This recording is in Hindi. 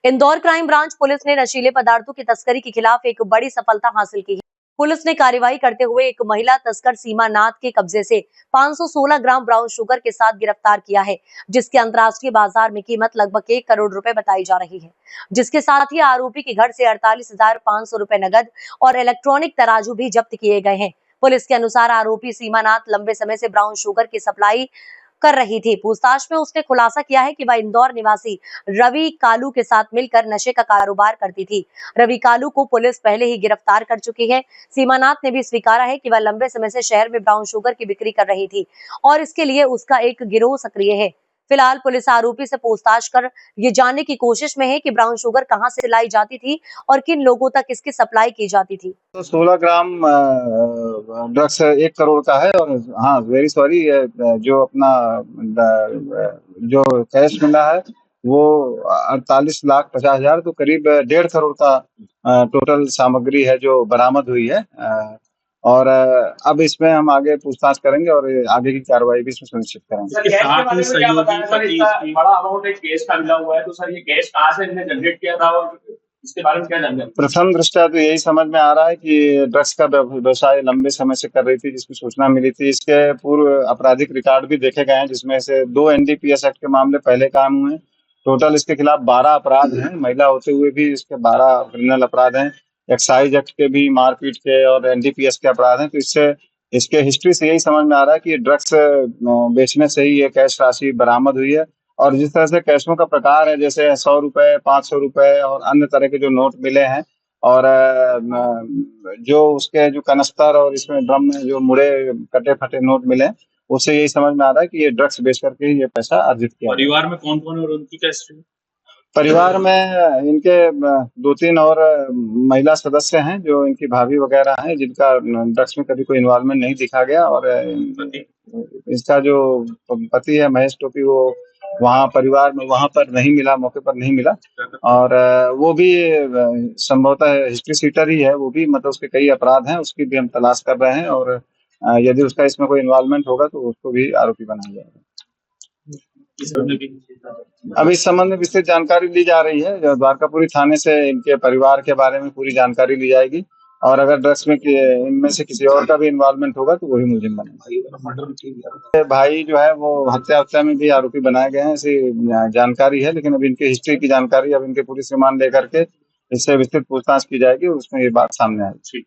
इंदौर क्राइम ब्रांच पुलिस ने नशीले पदार्थों की तस्करी के खिलाफ एक बड़ी सफलता हासिल की है। पुलिस ने कार्रवाई करते हुए एक महिला तस्कर सीमा नाथ के कब्जे से 516 ग्राम ब्राउन शुगर के साथ गिरफ्तार किया है, जिसकी अंतर्राष्ट्रीय बाजार में कीमत लगभग 1 करोड़ रुपए बताई जा रही है। जिसके साथ ही आरोपी के घर से 48,500 रुपए नगद और इलेक्ट्रॉनिक तराजू भी जब्त किए गए हैं। पुलिस के अनुसार आरोपी सीमा नाथ लंबे समय से ब्राउन शुगर की सप्लाई कर रही थी। पूछताछ में उसने खुलासा किया है कि वह इंदौर निवासी रवि कालू के साथ मिलकर नशे का कारोबार करती थी। रवि कालू को पुलिस पहले ही गिरफ्तार कर चुकी है। सीमानाथ ने भी स्वीकारा है कि वह लंबे समय से शहर में ब्राउन शुगर की बिक्री कर रही थी और इसके लिए उसका एक गिरोह सक्रिय है। फिलहाल पुलिस आरोपी से पूछताछ कर ये जानने की कोशिश में है कि ब्राउन शुगर कहां से लाई जाती थी और किन लोगों तक इसकी सप्लाई की जाती थी। तो 16 ग्राम ड्रग्स 1 करोड़ का है। और हाँ, वेरी सॉरी, जो अपना जो कैश मिला है वो 48,50,000, तो करीब 1.5 करोड़ का टोटल सामग्री है जो बरामद हुई है। और अब इसमें हम आगे पूछताछ करेंगे और आगे की कार्रवाई भी इसमें सुनिश्चित करेंगे। सर, बड़ा अमाउंट एक केस का मिला हुआ है, तो सर ये केस कहाँ से इन्हें जनरेट किया था और इसके बारे में क्या जानकारी? प्रथम दृष्टया तो यही समझ में आ रहा है कि ड्रग्स का व्यवसाय लंबे समय से कर रही थी, जिसकी सूचना मिली थी। इसके पूर्व आपराधिक रिकॉर्ड भी देखे गए हैं, जिसमें से 2 एनडीपीएस एक्ट के मामले पहले काम हुए। टोटल इसके खिलाफ 12 अपराध हैं। महिला होते हुए भी इसके 12 क्रिमिनल अपराध हैं। एक्साइज एक्ट के भी, मारपीट के और एनडीपीएस के अपराध हैं। तो इससे इसके हिस्ट्री से यही समझ में आ रहा है कि ड्रग्स बेचने से ही ये कैश राशि बरामद हुई है। और जिस तरह से कैशों का प्रकार है, जैसे 100 रुपए, 500 रुपए और अन्य तरह के जो नोट मिले हैं, और जो उसके जो कनस्तर और इसमें ड्रम में जो मुड़े कटे फटे नोट मिले, उससे यही समझ में आ रहा है कि ये ड्रग्स बेच करके ही ये पैसा अर्जित किया। परिवार में कौन कौन है और उनकी क्या स्थिति? परिवार में इनके 2-3 और महिला सदस्य हैं, जो इनकी भाभी वगैरह हैं, जिनका ड्रग्स में कभी कोई इन्वॉल्वमेंट नहीं दिखा गया। और इसका जो पति है महेश टोपी, वो वहाँ परिवार में वहाँ पर नहीं मिला, मौके पर नहीं मिला। और वो भी संभवतः हिस्ट्री सीटर ही है। वो भी मतलब उसके कई अपराध हैं, उसकी भी हम तलाश कर रहे हैं। और यदि उसका इसमें कोई इन्वॉल्वमेंट होगा तो उसको भी आरोपी बनाया जाएगा। अब इस संबंध में विस्तृत जानकारी ली जा रही है। द्वारकापुरी थाने से इनके परिवार के बारे में पूरी जानकारी ली जाएगी, और अगर ड्रग्स में इनमें से किसी और का भी इन्वॉल्वमेंट होगा तो वही मुलजिम बनेगा। भाई जो है वो हत्या में भी आरोपी बनाए गए हैं, ऐसी जानकारी है। लेकिन अब इनकी हिस्ट्री की जानकारी, अब इनके पुलिस रिमांड लेकर के इससे विस्तृत पूछताछ की जाएगी और उसमें ये बात सामने आएगी।